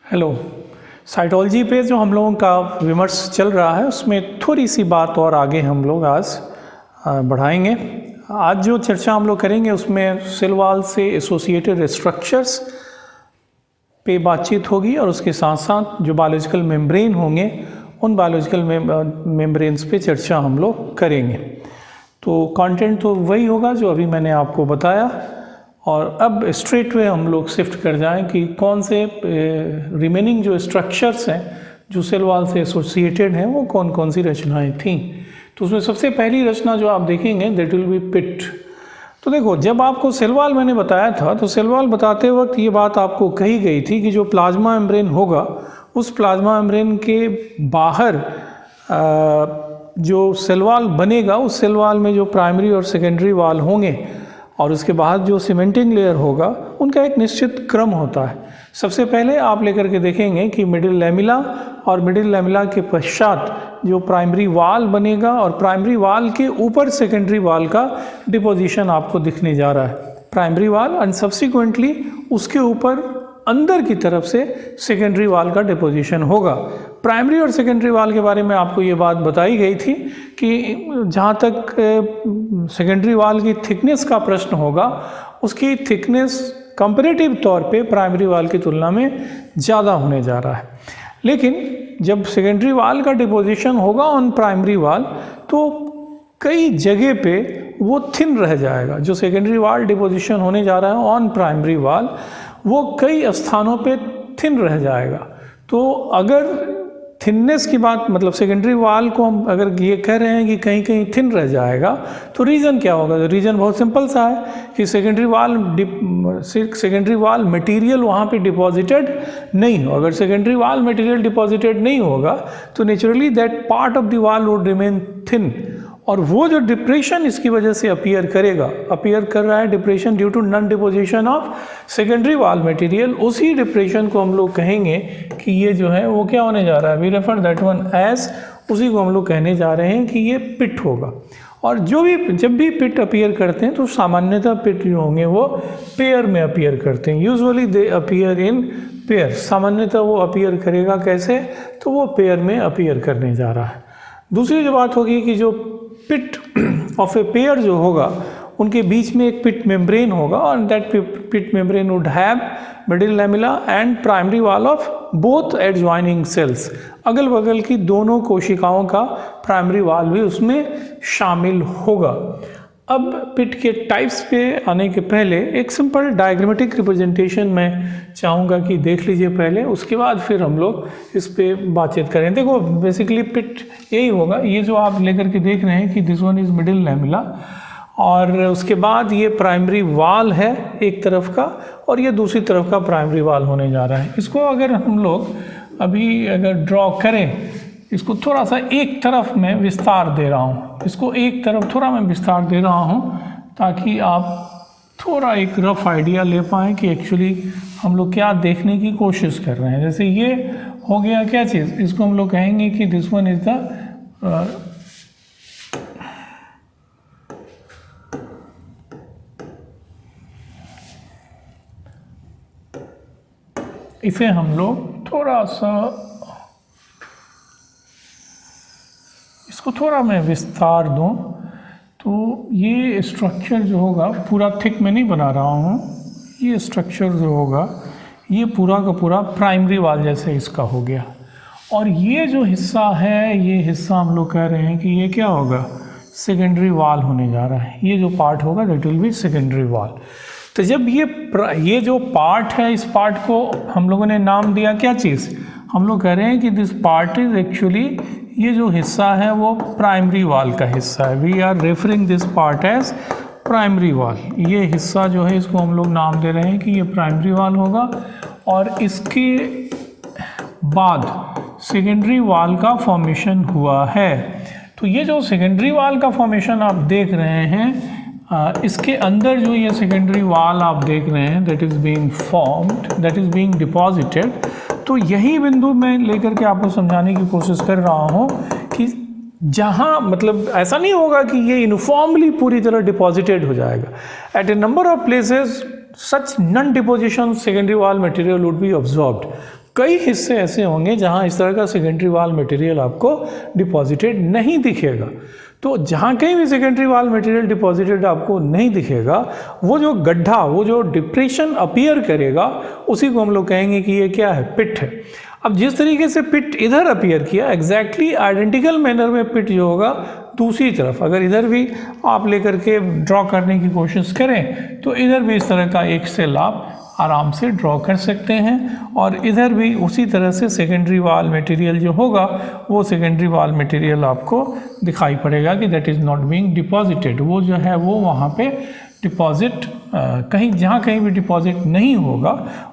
Hello. Cytology पे जो हम लोगों का विमर्श चल रहा है उसमें थोड़ी सी बात और आगे हम लोग आज बढ़ाएंगे। आज जो चर्चा हम लोग करेंगे उसमें सेल वॉल से एसोसिएटेड स्ट्रक्चर्स पे बातचीत होगी और उसके साथ साथ जो बायोलॉजिकल मेम्ब्रेन होंगे उन बायोलॉजिकल मेम्ब्रेन्स पे चर्चा हम लोग करेंगे। तो कंटेंट तो वही होगा जो अभी मैंने आपको बताया। और अब स्ट्रेट वे हम लोग शिफ्ट कर जाएं कि कौन से रिमेनिंग जो स्ट्रक्चर्स हैं जो सेल वॉल से एसोसिएटेड हैं वो कौन कौन सी रचनाएं थीं। तो उसमें सबसे पहली रचना जो आप देखेंगे दैट विल बी पिट। तो देखो, जब आपको सेल वॉल मैंने बताया था तो सेल वॉल बताते वक्त ये बात आपको कही गई थी कि जो प्लाज्मा मेम्ब्रेन होगा उस प्लाज्मा मेम्ब्रेन के बाहर जो सेल वॉल बनेगा उस सेल वॉल में जो प्राइमरी और सेकेंडरी वॉल होंगे और उसके बाद जो सीमेंटिंग लेयर होगा उनका एक निश्चित क्रम होता है। सबसे पहले आप लेकर के देखेंगे कि मिडिल लैमिला और मिडिल लैमिला के पश्चात जो प्राइमरी वॉल बनेगा और प्राइमरी वॉल के ऊपर सेकेंडरी वॉल का डिपोजिशन आपको दिखने जा रहा है। प्राइमरी वॉल एंड सब्सिक्वेंटली उसके ऊपर अंदर की तरफ से सेकेंडरी वॉल का डिपोजिशन होगा। प्राइमरी और सेकेंडरी वॉल के बारे में आपको ये बात बताई गई थी कि जहाँ तक सेकेंडरी वॉल की थिकनेस का प्रश्न होगा उसकी थिकनेस कंपैरेटिव तौर पे प्राइमरी वॉल की तुलना में ज़्यादा होने जा रहा है। लेकिन जब सेकेंडरी वॉल का डिपोजिशन होगा ऑन प्राइमरी वॉल तो कई जगह पे वो थिन रह जाएगा। जो सेकेंडरी वॉल डिपोजिशन होने जा रहा है ऑन प्राइमरी वॉल वो कई स्थानों पे थिन रह जाएगा। तो अगर थिननेस की बात मतलब सेकेंडरी वॉल को हम अगर ये कह रहे हैं कि कहीं कहीं थिन रह जाएगा तो रीज़न क्या होगा? तो रीज़न बहुत सिंपल सा है कि सेकेंडरी वॉल मटेरियल वहाँ पे डिपॉजिटेड नहीं हो। अगर सेकेंडरी वॉल मटेरियल डिपॉजिटेड नहीं होगा तो naturally that part of the wall would remain thin और वो जो डिप्रेशन इसकी वजह से अपियर कर रहा है depression due to non deposition of secondary wall material, उसी डिप्रेशन को हम लोग कहेंगे कि ये जो है वो क्या होने जा रहा है, we refer that one as, उसी को हम लोग कहने जा रहे हैं कि ये पिट होगा। और जब भी पिट अपियर करते हैं तो सामान्यतः पिट जो होंगे वो पेयर में अपियर करते हैं। Usually they appear in pair. सामान्यतः वो अपियर करेगा कैसे? तो वो पेयर में अपियर करने जा रहा है। दूसरी जो बात होगी कि जो पिट ऑफ ए पेयर जो होगा उनके बीच में एक पिट मेम्ब्रेन होगा और that pit membrane would have middle lamella and primary wall of both adjoining cells. अगल बगल की दोनों कोशिकाओं का प्राइमरी वॉल भी उसमें शामिल होगा। अब पिट के टाइप्स पे आने के पहले एक सिंपल डायग्रामेटिक रिप्रेजेंटेशन मैं चाहूँगा कि देख लीजिए पहले, उसके बाद फिर हम लोग इस पे बातचीत करें। देखो, बेसिकली पिट यही होगा। ये जो आप लेकर के देख रहे हैं कि this one is middle lamella और उसके बाद ये प्राइमरी वॉल है एक तरफ का और ये दूसरी तरफ का प्राइमरी वॉल होने जा रहा है। इसको अगर हम लोग अभी अगर ड्रॉ करें, इसको थोड़ा सा एक तरफ मैं विस्तार दे रहा हूँ, इसको एक तरफ थोड़ा मैं विस्तार दे रहा हूँ ताकि आप थोड़ा एक रफ आइडिया ले पाएँ कि एक्चुअली हम लोग क्या देखने की कोशिश कर रहे हैं। जैसे ये हो गया क्या चीज़, इसको हम लोग कहेंगे कि दिस वन इज़ द इसे हम लोग थोड़ा सा इसको थोड़ा मैं विस्तार दूं तो ये स्ट्रक्चर जो होगा पूरा थिक में नहीं बना रहा हूँ, ये स्ट्रक्चर जो होगा ये पूरा का पूरा प्राइमरी वॉल जैसे इसका हो गया और ये जो हिस्सा है ये हिस्सा हम लोग कह रहे हैं कि ये क्या होगा, सेकेंडरी वॉल होने जा रहा है। ये जो पार्ट होगा that will B secondary wall. तो जब ये जो पार्ट है इस पार्ट को हम लोगों ने नाम दिया क्या चीज़, हम लोग कह रहे हैं कि दिस पार्ट इज एक्चुअली, ये जो हिस्सा है वो प्राइमरी वॉल का हिस्सा है। We are referring this part as primary wall. ये हिस्सा जो है इसको हम लोग नाम दे रहे हैं कि ये प्राइमरी वॉल होगा और इसके बाद सेकेंडरी वॉल का फॉर्मेशन हुआ है। तो ये जो सेकेंडरी वॉल का फॉर्मेशन आप देख रहे हैं इसके अंदर जो ये सेकेंडरी वॉल आप देख रहे हैं that is being formed, that is being deposited. तो यही बिंदु मैं लेकर के आपको समझाने की कोशिश कर रहा हूँ कि जहाँ मतलब ऐसा नहीं होगा कि ये यूनिफॉर्मली पूरी तरह डिपॉजिटेड हो जाएगा। At a number of places such non deposition secondary wall material would be absorbed. कई हिस्से ऐसे होंगे जहां इस तरह का सेकेंडरी वॉल मटेरियल आपको डिपॉजिटेड नहीं दिखेगा। तो जहाँ कहीं भी सेकेंडरी वॉल मटेरियल डिपॉजिटेड आपको नहीं दिखेगा, वो जो गड्ढा, वो जो डिप्रेशन अपीयर करेगा, उसी को हम लोग कहेंगे कि ये क्या है, पिट है। अब जिस तरीके से पिट इधर अपीयर किया, एग्जैक्टली आइडेंटिकल मैनर में पिट जो होगा दूसरी तरफ, अगर इधर भी आप लेकर के ड्रॉ करने की कोशिश करें तो इधर भी इस तरह का एक सेल आप आराम से ड्रॉ कर सकते हैं, और इधर भी उसी तरह से सेकेंडरी वॉल मटेरियल जो होगा वो सेकेंडरी वॉल मटेरियल आपको दिखाई पड़ेगा कि that is not being deposited. वो जो है वो वहाँ पे डिपॉजिट कहीं, जहाँ कहीं भी डिपॉजिट नहीं होगा,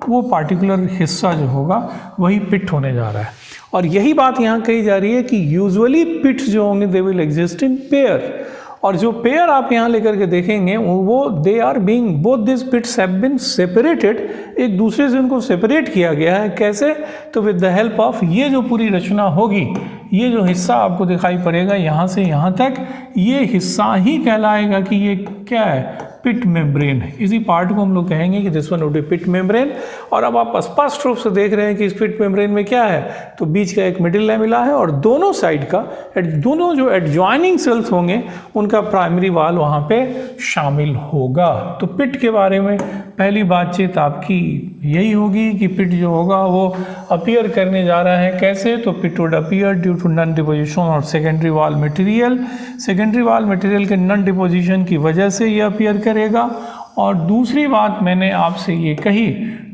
वो पार्टिकुलर हिस्सा जो होगा वही पिट होने जा रहा है। और यही बात यहाँ कही जा रही है कि यूजुअली पिट्स जो होंगे they will exist in pair, और जो पेयर आप यहाँ लेकर के देखेंगे वो they are being, both this pits have been separated, एक दूसरे से उनको सेपरेट किया गया है। कैसे? तो विद द हेल्प ऑफ, ये जो पूरी रचना होगी, ये जो हिस्सा आपको दिखाई पड़ेगा यहाँ से यहाँ तक, ये हिस्सा ही कहलाएगा कि ये क्या है, पिट मेम्ब्रेन है। इसी पार्ट को हम लोग कहेंगे कि this one would be pit membrane. और अब आप स्पष्ट रूप से देख रहे हैं कि इस पिट मेम्ब्रेन में क्या है, तो बीच का एक मिडिल लैमेला है और दोनों साइड का, दोनों जो एडजॉइनिंग सेल्स होंगे उनका प्राइमरी वॉल वहाँ पे शामिल होगा। तो पिट के बारे में पहली बातचीत आपकी यही होगी कि पिट जो होगा वो अपीयर करने जा रहा है। कैसे? तो pit would appear due to non deposition और secondary wall material, secondary wall material के नॉन डिपोजिशन की वजह से ये अपीयर करेगा। और दूसरी बात मैंने आपसे ये कही,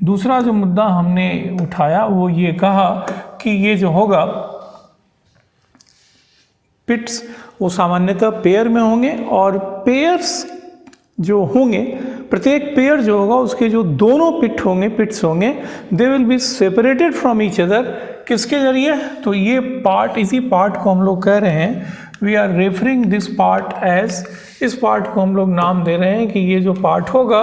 दूसरा जो मुद्दा हमने उठाया वो ये कहा कि ये जो होगा पिट्स वो सामान्यतः पेयर में होंगे, और पेयर्स जो होंगे, प्रत्येक पेयर जो होगा उसके जो दोनों पिट्स होंगे they will be separated from each other. किसके जरिए? तो ये पार्ट, इसी पार्ट को हम लोग कह रहे हैं, we are referring this part as, इस पार्ट को हम लोग नाम दे रहे हैं कि ये जो पार्ट होगा,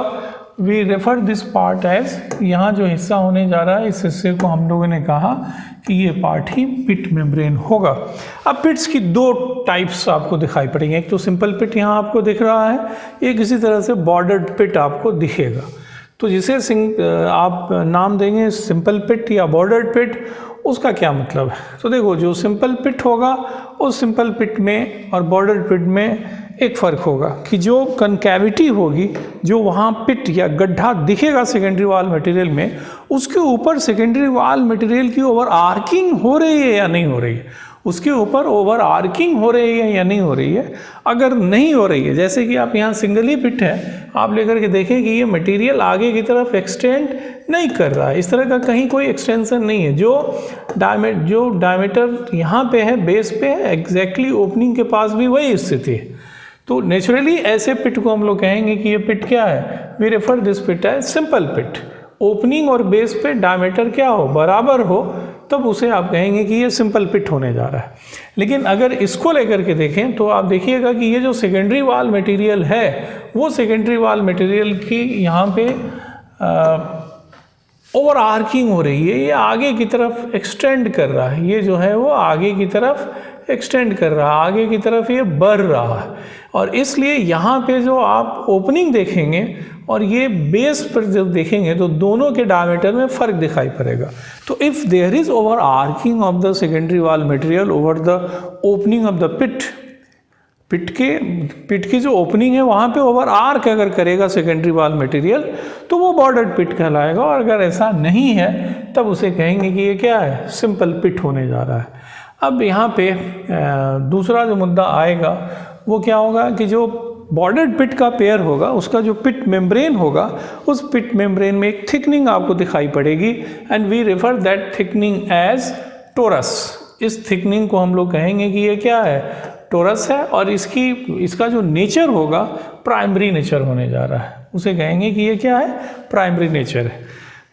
we refer this part as, यहाँ जो हिस्सा होने जा रहा है इस हिस्से को हम लोगों ने कहा कि ये पार्ट ही पिट मेम्ब्रेन होगा। अब पिट्स की दो टाइप्स आपको दिखाई पड़ेंगे, एक तो सिंपल पिट यहाँ आपको दिख रहा है, एक इसी तरह से बॉर्डर्ड पिट आपको दिखेगा। तो जिसे आप नाम देंगे सिंपल पिट या बॉर्डर्ड पिट, उसका क्या मतलब है? तो देखो, जो सिंपल पिट होगा उस सिंपल पिट में और बॉर्डर्ड पिट में एक फ़र्क होगा कि जो कनकैविटी होगी, जो वहाँ पिट या गड्ढा दिखेगा सेकेंडरी वॉल मटेरियल में, उसके ऊपर सेकेंडरी वॉल मटेरियल की ओवर आर्किंग हो रही है या नहीं हो रही है, उसके ऊपर ओवर आर्किंग हो रही है या नहीं हो रही है। अगर नहीं हो रही है, जैसे कि आप यहाँ सिंगल ही पिट है, आप लेकर के देखें कि ये मटेरियल आगे की तरफ एक्सटेंड नहीं कर रहा है, इस तरह का कहीं कोई एक्सटेंशन नहीं है, जो डायमीटर यहाँ पे है, बेस पे है, एग्जैक्टली ओपनिंग के पास भी वही स्थिति है। तो नेचुरली ऐसे पिट को हम लोग कहेंगे कि ये पिट क्या है, we refer this pit as simple pit. Opening और बेस पे डायमीटर क्या हो, बराबर हो, तब उसे आप कहेंगे कि ये सिंपल पिट होने जा रहा है। लेकिन अगर इसको लेकर के देखें तो आप देखिएगा कि ये जो सेकेंडरी वॉल मटेरियल है, वो सेकेंडरी वॉल मटेरियल की यहाँ पे ओवर आर्किंग हो रही है, ये आगे की तरफ एक्सटेंड कर रहा है, ये जो है वो आगे की तरफ एक्सटेंड कर रहा है, आगे की तरफ ये बढ़ रहा है। और इसलिए यहाँ पे जो आप ओपनिंग देखेंगे और ये बेस पर जब देखेंगे तो दोनों के डायमीटर में फ़र्क दिखाई पड़ेगा। तो if there is over arching of the secondary wall material over the opening of the pit की जो ओपनिंग है वहाँ पे ओवर आर्क अगर करेगा सेकेंडरी वॉल मटेरियल तो वो बॉर्डर्ड पिट कहलाएगा, और अगर ऐसा नहीं है तब उसे कहेंगे कि ये क्या है, सिंपल पिट होने जा रहा है। अब यहाँ पे दूसरा जो मुद्दा आएगा वो क्या होगा कि जो बॉर्डर्ड पिट का पेयर होगा, उसका जो पिट मेम्ब्रेन होगा, उस पिट मेम्ब्रेन में एक थिकनिंग आपको दिखाई पड़ेगी, and we refer that thickening as torus. इस थिकनिंग को हम लोग कहेंगे कि ये क्या है, टोरस है, और इसका जो नेचर होगा प्राइमरी नेचर होने जा रहा है, उसे कहेंगे कि ये क्या है, प्राइमरी नेचर है।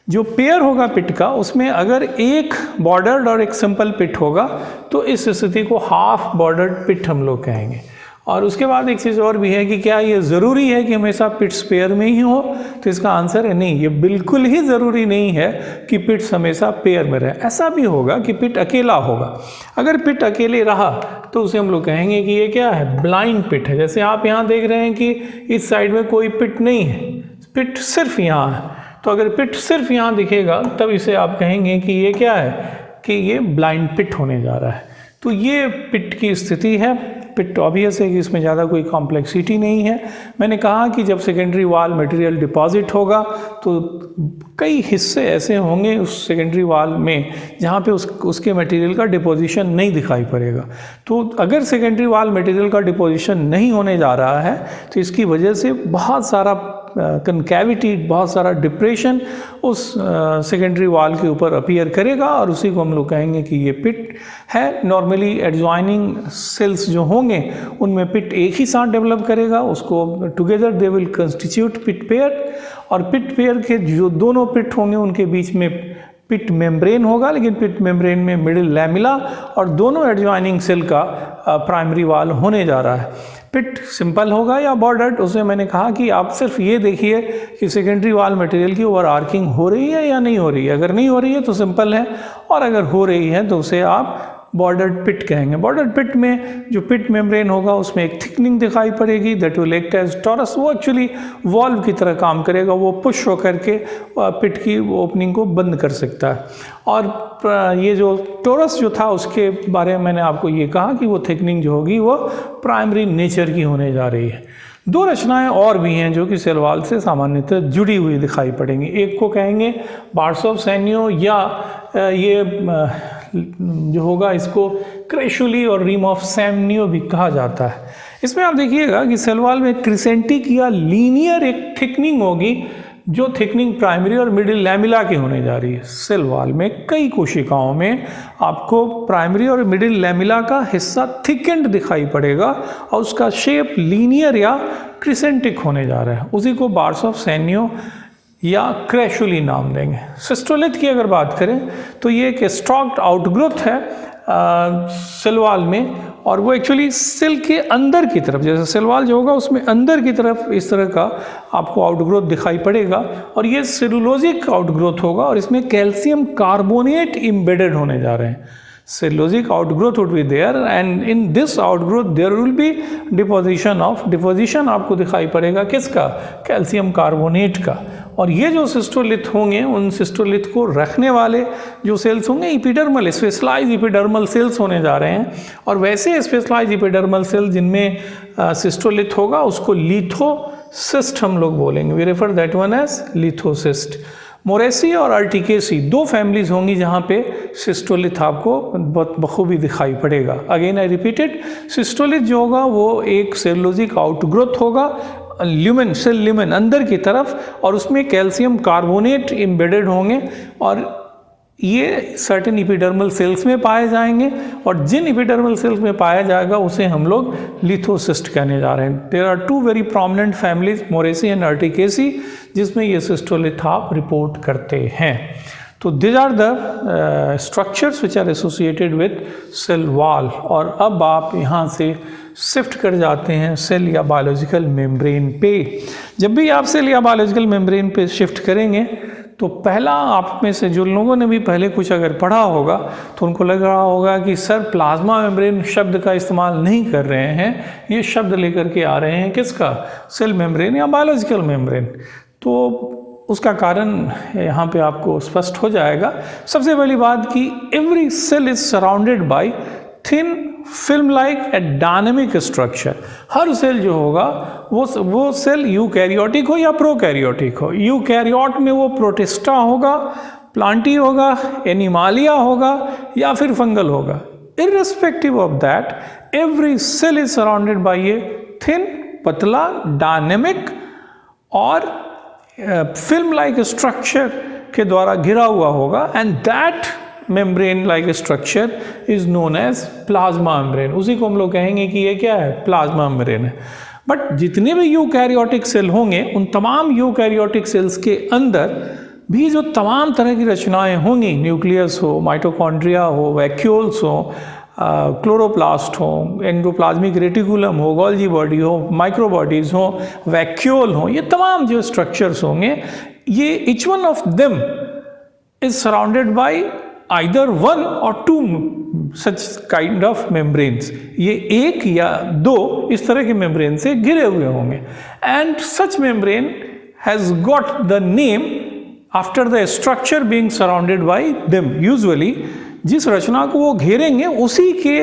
जो पेयर होगा पिट का, उसमें अगर एक बॉर्डर्ड और एक सिंपल पिट होगा तो इस स्थिति को हाफ बॉर्डर्ड पिट हम लोग कहेंगे। और उसके बाद एक चीज़ और भी है कि क्या ये ज़रूरी है कि हमेशा पिट्स पेयर में ही हो, तो इसका आंसर है नहीं, ये बिल्कुल ही ज़रूरी नहीं है कि पिट्स हमेशा पेयर में रहे। ऐसा भी होगा कि पिट अकेला होगा, अगर पिट अकेले रहा तो उसे हम लोग कहेंगे कि ये क्या है, ब्लाइंड पिट है। जैसे आप यहाँ देख रहे हैं कि इस साइड में कोई पिट नहीं है, पिट सिर्फ यहाँ है, तो अगर पिट सिर्फ यहाँ दिखेगा तब इसे आप कहेंगे कि ये क्या है, कि ये ब्लाइंड पिट होने जा रहा है। तो ये पिट की स्थिति है। पिट ऑब्वियस है कि इसमें ज़्यादा कोई कॉम्प्लेक्सिटी नहीं है। मैंने कहा कि जब सेकेंडरी वाल मटेरियल डिपॉजिट होगा तो कई हिस्से ऐसे होंगे उस सेकेंडरी वाल में जहाँ पे उसके मटेरियल का डिपोजिशन नहीं दिखाई पड़ेगा। तो अगर सेकेंडरी वाल मटेरियल का डिपोजिशन नहीं होने जा रहा है तो इसकी वजह से बहुत सारा कनकैविटी, बहुत सारा डिप्रेशन उस सेकेंडरी वाल के ऊपर अपीयर करेगा और उसी को हम लोग कहेंगे कि ये पिट है। नॉर्मली एडजॉइनिंग सेल्स जो होंगे उनमें पिट एक ही साथ डेवलप करेगा, उसको together they will constitute pit pair, और पिट पेयर के जो दोनों पिट होंगे उनके बीच में पिट मेम्ब्रेन होगा, लेकिन पिट मेम्ब्रेन में मिडिल लैमिला और दोनों एडजॉइनिंग सेल का प्राइमरी वाल होने जा रहा है। पिट सिंपल होगा या बॉर्डर्ड, उसमें मैंने कहा कि आप सिर्फ ये देखिए कि सेकेंडरी वाल मटेरियल की ओवर आर्किंग हो रही है या नहीं हो रही है। अगर नहीं हो रही है तो सिंपल है, और अगर हो रही है तो उसे आप बॉर्डर्ड पिट कहेंगे। बॉर्डर्ड पिट में जो पिट मेम्ब्रेन होगा उसमें एक थिकनिंग दिखाई पड़ेगी, that will act as torus. वो एक्चुअली वॉल्व की तरह काम करेगा, वो पुश होकर के पिट की ओपनिंग को बंद कर सकता है। और ये जो टॉरस जो था उसके बारे में मैंने आपको ये कहा कि वो थिकनिंग जो होगी वो प्राइमरी नेचर की होने जा रही है। दो रचनाएं और भी हैं जो कि सेल वॉल से सामान्यतः जुड़ी हुई दिखाई पड़ेंगी। एक को कहेंगे बार्स ऑफ सैनियो, या ये जो होगा इसको क्रेशुली और रिम ऑफ सैमनियो भी कहा जाता है। इसमें आप देखिएगा कि सेल वॉल में क्रिसेंटिक या लीनियर एक थिकनिंग होगी, जो थिकनिंग प्राइमरी और मिडिल लैमिला की होने जा रही है। सेल वॉल में कई कोशिकाओं में आपको प्राइमरी और मिडिल लैमिला का हिस्सा थिकेंड दिखाई पड़ेगा और उसका शेप लीनियर या क्रिसेंटिक होने जा रहा है। उसी को बार्स ऑफ सैनियो या क्रैशुली नाम देंगे। सिस्टोलिथ की अगर बात करें तो ये एक स्टॉक्ड आउटग्रोथ है सेल वॉल में, और वो एक्चुअली सेल के अंदर की तरफ, जैसे सेल वॉल जो होगा उसमें अंदर की तरफ इस तरह का आपको आउटग्रोथ दिखाई पड़ेगा, और ये सेलुलोजिक आउटग्रोथ होगा और इसमें कैल्शियम कार्बोनेट एम्बेडेड होने जा रहे हैं। Cellulosic outgrowth would be there, and in this outgrowth there will be deposition आपको दिखाई पड़ेगा किसका, कैल्शियम कार्बोनेट का। और ये जो सिस्टोलिथ होंगे उन सिस्टोलिथ को रखने वाले जो सेल्स होंगे एपिडर्मल, स्पेशलाइज एपिडर्मल सेल्स होने जा रहे हैं। और वैसे स्पेशलाइज एपिडर्मल सेल जिनमें सिस्टोलिथ होगा उसको लिथोसिस्ट हम लोग बोलेंगे। We refer that one as lithocyst. Moraceae और अर्टिकेसी दो फैमिलीज होंगी जहाँ पे सिस्टोलिथ आपको बहुत बखूबी दिखाई पड़ेगा। अगेन आई रिपीटेड, सिस्टोलिथ जो होगा वो एक सेलुलोजिक आउटग्रोथ होगा, ल्यूमेन, सेल ल्यूमेन अंदर की तरफ, और उसमें कैल्शियम कार्बोनेट एम्बेडेड होंगे, और ये सर्टेन एपिडर्मल सेल्स में पाए जाएंगे, और जिन एपिडर्मल सेल्स में पाया जाएगा उसे हम लोग लिथोसिस्ट कहने जा रहे हैं। There are two very prominent families, Moraceae and Urticaceae, जिसमें ये सिस्टोलिथ आप रिपोर्ट करते हैं। तो this are the structures which are associated with cell wall. और अब आप यहाँ से शिफ्ट कर जाते हैं सेल या बायोलॉजिकल मेम्ब्रेन पे। जब भी आप सेल या बायोलॉजिकल मेम्ब्रेन पे शिफ्ट करेंगे तो पहला आप में से जो लोगों ने भी पहले कुछ अगर पढ़ा होगा तो उनको लग रहा होगा कि सर प्लाज्मा मेम्ब्रेन शब्द का इस्तेमाल नहीं कर रहे हैं, ये शब्द लेकर के आ रहे हैं किसका, सेल मेम्ब्रेन या बायोलॉजिकल मेम्ब्रेन। तो उसका कारण यहाँ पे आपको स्पष्ट हो जाएगा। सबसे पहली बात कि every cell is surrounded by thin film like a dynamic structure. हर सेल जो होगा वो सेल यूकैरियोटिक हो या प्रोकैरियोटिक हो। यूकैरियोट में वो प्रोटिस्टा होगा, प्लांटी होगा, एनिमालिया होगा या फिर फंगल होगा। Irrespective of that every cell is surrounded by a thin, पतला, डायनेमिक और फिल्म लाइक स्ट्रक्चर के द्वारा घिरा हुआ होगा, and that membrane like structure is known as plasma membrane. उसी को हम लोग कहेंगे कि ये क्या है, प्लाज्मा मेम्ब्रेन है। बट जितने भी यूकैरियोटिक सेल होंगे उन तमाम यूकैरियोटिक सेल्स के अंदर भी जो तमाम तरह की रचनाएं होंगी, न्यूक्लियस हो, माइटोकॉन्ड्रिया हो, वैक्यूल्स हो, क्लोरोप्लास्ट हो, एंडोप्लाज्मिक रेटिकुलम हो, गोल्जी बॉडी हो, माइक्रोबॉडीज हो, वैक्यूल हो, ये तमाम जो स्ट्रक्चर्स होंगे, ये each one of them is surrounded bye either one or two such kind of membranes। ये एक या दो इस तरह के मेम्ब्रेन से घिरे हुए होंगे, and such membrane has got the name after the structure being surrounded by them. Usually जिस रचना को वो घेरेंगे उसी के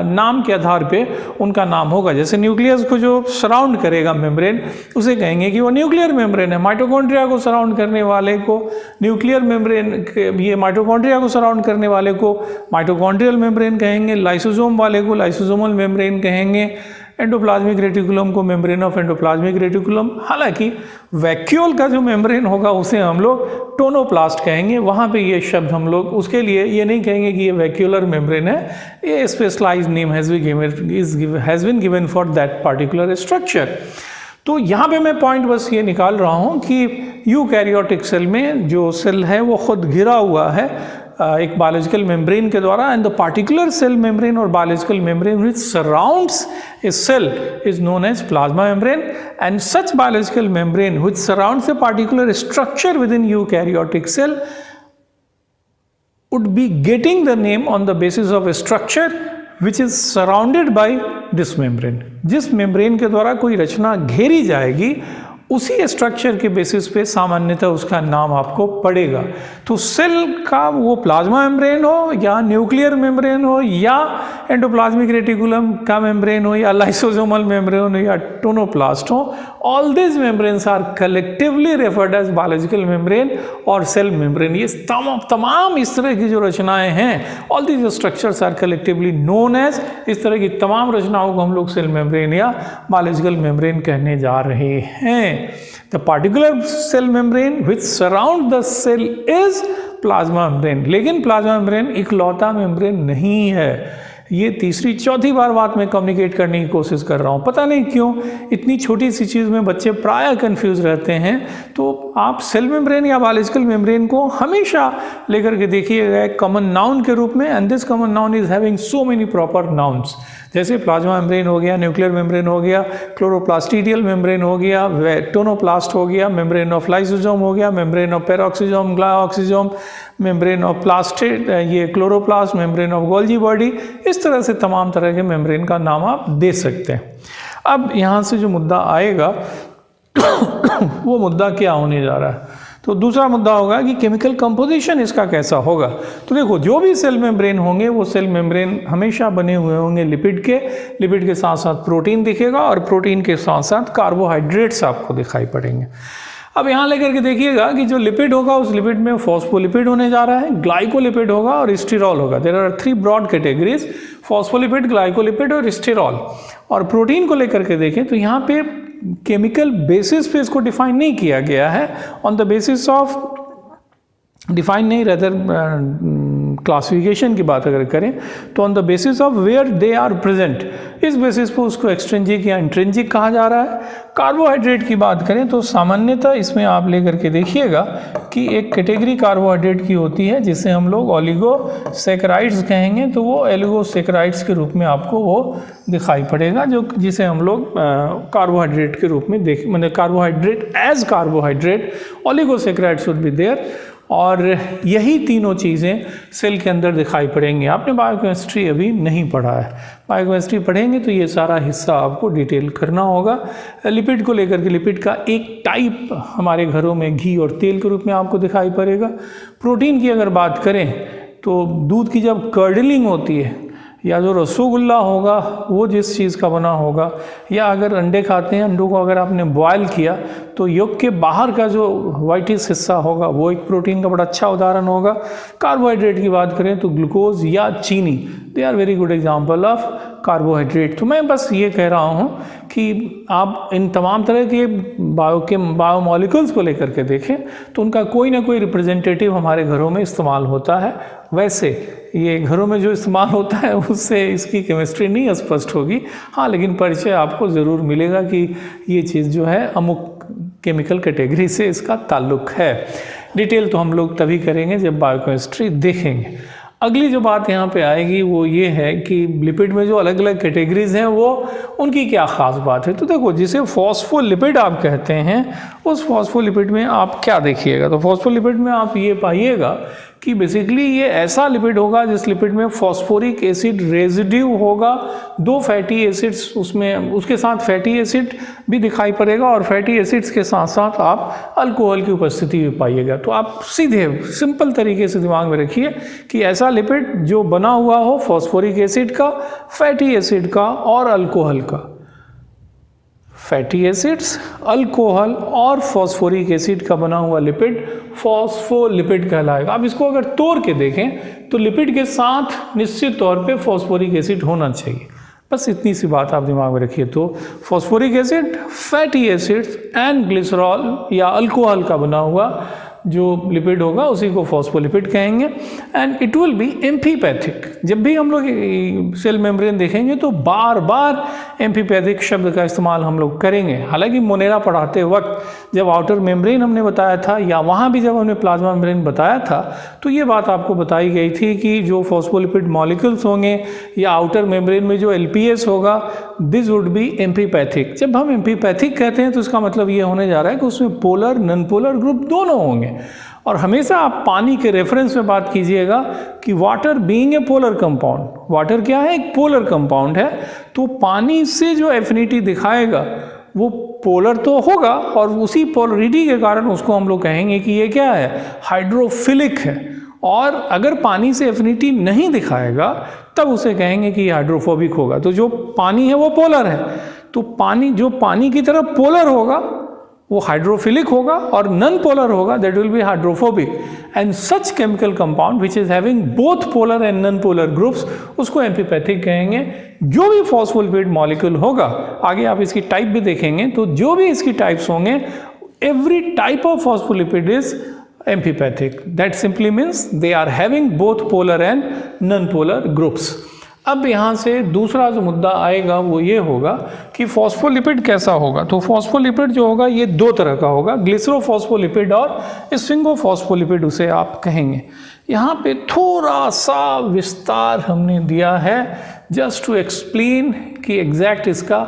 नाम के आधार पे उनका नाम होगा। जैसे न्यूक्लियस को जो सराउंड करेगा मेम्ब्रेन, उसे कहेंगे कि वो न्यूक्लियर मेम्ब्रेन है। माइटोकॉन्ड्रिया को सराउंड करने वाले को न्यूक्लियर मेम्ब्रेन, ये माइटोकॉन्ड्रिया को सराउंड करने वाले को माइटोकॉन्ड्रियल मेम्ब्रेन कहेंगे। लाइसोसोम वाले को लाइसोसोमल मेम्ब्रेन कहेंगे। एंडोप्लाज्मिक रेटिकुलम को मेम्ब्रेन ऑफ एंडोप्लाज्मिक रेटिकुलम। हालांकि वैक्यूल का जो मेम्ब्रेन होगा उसे हम लोग टोनोप्लास्ट कहेंगे। वहाँ पे ये शब्द हम लोग उसके लिए ये नहीं कहेंगे कि ये वैक्यूलर मेम्ब्रेन है, ये specialised name has been given for that particular structure. तो यहाँ पे मैं पॉइंट बस ये निकाल रहा हूँ कि यूकैरियोटिक सेल में जो सेल है वो खुद घिरा हुआ है एक बायोलॉजिकल मेम्ब्रेन के द्वारा, and the particular cell membrane और biological membrane which surrounds a cell is known as plasma membrane, and such biological membrane which surrounds a particular structure within eukaryotic cell would be getting the name on the basis of a structure which is surrounded by this membrane। जिस membrane के द्वारा कोई रचना घेरी जाएगी उसी structure के basis पे सामान्यतः उसका नाम आपको पड़ेगा। तो सेल का वो प्लाज्मा मेम्ब्रेन हो या न्यूक्लियर मेम्ब्रेन हो या एंडोप्लाज्मिक रेटिकुलम का मेम्ब्रेन हो या लाइसोसोमल मेम्ब्रेन हो या टोनोप्लास्ट हो, all this membranes are collectively referred as biological membrane और सेल मेम्ब्रेन। ये तमाम इस तरह की जो रचनाएं हैं, all this structures are collectively known as, इस तरह की तमाम रचनाओं को हम लोग सेल मेम्ब्रेन या बायोलॉजिकल मेम्ब्रेन कहने जा रहे हैं। The particular cell membrane which surround the cell is plasma membrane। लेकिन प्लाज्मा मेम्ब्रेन इकलौता मेम्ब्रेन नहीं है। ये तीसरी चौथी बार बात मैं कम्युनिकेट करने की कोशिश कर रहा हूँ। पता नहीं क्यों इतनी छोटी सी चीज़ में बच्चे प्रायः कंफ्यूज रहते हैं। तो आप सेल मेम्ब्रेन या बायोलॉजिकल मेम्ब्रेन को हमेशा लेकर के देखिएगा एक कॉमन नाउन के रूप में, and this common noun is having so many proper nouns. जैसे प्लाज्मा मेम्ब्रेन हो गया, न्यूक्लियर मेम्ब्रेन हो गया, क्लोरोप्लास्टिडियल मेम्ब्रेन हो गया, टोनोप्लास्ट हो गया, मेम्ब्रेन ऑफ लाइसोसोम हो गया, membrane of peroxisome, glyoxysome, membrane of plastid, ये chloroplast, membrane of Golgi body, इस तरह से तमाम तरह के मेम्ब्रेन का नाम आप दे सकते हैं। अब यहाँ से जो मुद्दा आएगा वो मुद्दा क्या होने जा रहा है? तो दूसरा मुद्दा होगा कि केमिकल कंपोजिशन इसका कैसा होगा। तो देखो, जो भी सेल मेम्ब्रेन होंगे वो सेल मेम्ब्रेन हमेशा बने हुए होंगे लिपिड के साथ साथ प्रोटीन दिखेगा, और प्रोटीन के साथ साथ कार्बोहाइड्रेट्स आपको दिखाई पड़ेंगे। अब यहाँ लेकर के देखिएगा कि जो लिपिड होगा उस लिपिड में फॉस्फोलिपिड होने जा रहा है, ग्लाइकोलिपिड होगा और स्टीरॉल होगा। There are 3 broad categories, phospholipid, glycolipid और स्टीरॉल। और प्रोटीन को लेकर के देखें तो यहाँ पे केमिकल बेसिस पे इसको डिफाइन नहीं किया गया है, on the basis of define नहीं, रेदर क्लासिफिकेशन की बात अगर करें तो on the basis of where they are present, इस बेसिस पर उसको एक्सट्रिंजिक या इंट्रिंजिक कहा जा रहा है। कार्बोहाइड्रेट की बात करें तो सामान्यतः इसमें आप लेकर के देखिएगा कि एक कैटेगरी कार्बोहाइड्रेट की होती है जिसे हम लोग ओलिगोसैकेराइड्स कहेंगे। तो वो ओलिगोसैकेराइड्स के रूप में आपको वो दिखाई पड़ेगा, जो जिसे हम लोग कार्बोहाइड्रेट के रूप में मतलब carbohydrate as carbohydrate, oligosaccharides would be there. और यही तीनों चीज़ें सेल के अंदर दिखाई पड़ेंगी। आपने बायोकेमिस्ट्री अभी नहीं पढ़ा है, बायोकेमिस्ट्री पढ़ेंगे तो ये सारा हिस्सा आपको डिटेल करना होगा। लिपिड को लेकर के, लिपिड का एक टाइप हमारे घरों में घी और तेल के रूप में आपको दिखाई पड़ेगा। प्रोटीन की अगर बात करें तो दूध की जब कर्डलिंग होती है या जो रसगुल्ला होगा वो जिस चीज़ का बना होगा, या अगर अंडे खाते हैं, अंडों को अगर आपने बॉयल किया तो यolk के बाहर का जो वाइटिस हिस्सा होगा वो एक प्रोटीन का बड़ा अच्छा उदाहरण होगा। कार्बोहाइड्रेट की बात करें तो ग्लूकोज या चीनी, they are very good example of carbohydrate. तो मैं बस ये कह रहा हूँ कि आप इन तमाम तरह के बायोमॉलिक्यूल्स को लेकर के देखें तो उनका कोई ना कोई रिप्रेजेंटेटिव हमारे घरों में इस्तेमाल होता है। वैसे ये घरों में जो इस्तेमाल होता है उससे इसकी केमिस्ट्री नहीं स्पष्ट होगी, हाँ, लेकिन परिचय आपको ज़रूर मिलेगा कि ये चीज़ जो है अमुक केमिकल कैटेगरी से इसका ताल्लुक है। डिटेल तो हम लोग तभी करेंगे जब बायोकेमिस्ट्री देखेंगे। अगली जो बात यहाँ पे आएगी वो ये है कि लिपिड में जो अलग अलग कैटेगरीज हैं वो उनकी क्या ख़ास बात है। तो देखो, जिसे फॉस्फोलिपिड आप कहते हैं, उस फॉस्फोलिपिड में आप क्या देखिएगा, तो फॉस्फोलिपिड में आप ये पाइएगा कि बेसिकली ये ऐसा लिपिड होगा जिस लिपिड में फॉस्फोरिक एसिड रेजिड्यू होगा, 2 फैटी एसिड्स उसमें, उसके साथ फैटी एसिड भी दिखाई पड़ेगा और फैटी एसिड्स के साथ साथ आप अल्कोहल की उपस्थिति भी पाइएगा। तो आप सीधे सिंपल तरीके से दिमाग में रखिए कि ऐसा लिपिड जो बना हुआ हो फॉस्फोरिक एसिड का, फैटी एसिड का और अल्कोहल का, फैटी एसिड्स, अल्कोहल और फॉस्फोरिक एसिड का बना हुआ लिपिड फॉस्फोलिपिड कहलाएगा। अब इसको अगर तोड़ के देखें तो लिपिड के साथ निश्चित तौर पे फॉस्फोरिक एसिड होना चाहिए। बस इतनी सी बात आप दिमाग में रखिए। तो phosphoric acid, fatty acids and glycerol या अल्कोहल का बना हुआ जो लिपिड होगा उसी को फॉस्फोलिपिड कहेंगे and it will B amphipathic. जब भी हम लोग सेल मेम्ब्रेन देखेंगे तो बार बार एम्फीपैथिक शब्द का इस्तेमाल हम लोग करेंगे। हालांकि मोनेरा पढ़ाते वक्त जब आउटर मेम्ब्रेन हमने बताया था या वहाँ भी जब हमने प्लाज्मा मेम्ब्रेन बताया था तो ये बात आपको बताई गई थी कि जो फॉस्फोलिपिड मॉलिक्यूल्स होंगे या आउटर मेम्ब्रेन में जो LPS होगा दिस वुड बी एम्फीपैथिक। जब हम एम्फीपैथिक कहते हैं तो इसका मतलब ये होने जा रहा है कि उसमें पोलर नॉन पोलर ग्रुप दोनों होंगे। और हमेशा आप पानी के रेफरेंस में बात कीजिएगा कि water being a polar compound, water क्या है, एक पोलर कंपाउंड है, तो पानी से जो एफिनिटी दिखाएगा वो पोलर तो होगा और उसी पोलरिटी के कारण उसको हम लोग कहेंगे कि ये क्या है, हाइड्रोफिलिक है। और अगर पानी से एफिनिटी नहीं दिखाएगा तब उसे कहेंगे कि हाइड्रोफोबिक होगा। तो जो पानी है वो पोलर है, तो पानी जो पानी की तरफ पोलर होगा वो हाइड्रोफिलिक होगा और नॉन पोलर होगा that will be hydrophobic. And such chemical compound which is having both polar and non polar groups उसको एम्फीपैथिक कहेंगे। जो भी फॉस्फोलिपिड मॉलिक्यूल होगा, आगे आप इसकी टाइप भी देखेंगे, तो जो भी इसकी टाइप्स होंगे, every type of phospholipid is amphipathic. That simply means they are having both polar and non polar groups. अब यहाँ से दूसरा जो मुद्दा आएगा वो ये होगा कि फॉस्फोलिपिड कैसा होगा। तो फॉस्फोलिपिड जो होगा ये 2 तरह का होगा, ग्लिसरोफॉस्फोलिपिड और स्फिंगोफॉस्फोलिपिड उसे आप कहेंगे। यहाँ पे थोड़ा सा विस्तार हमने दिया है जस्ट टू एक्सप्लेन कि एग्जैक्ट इसका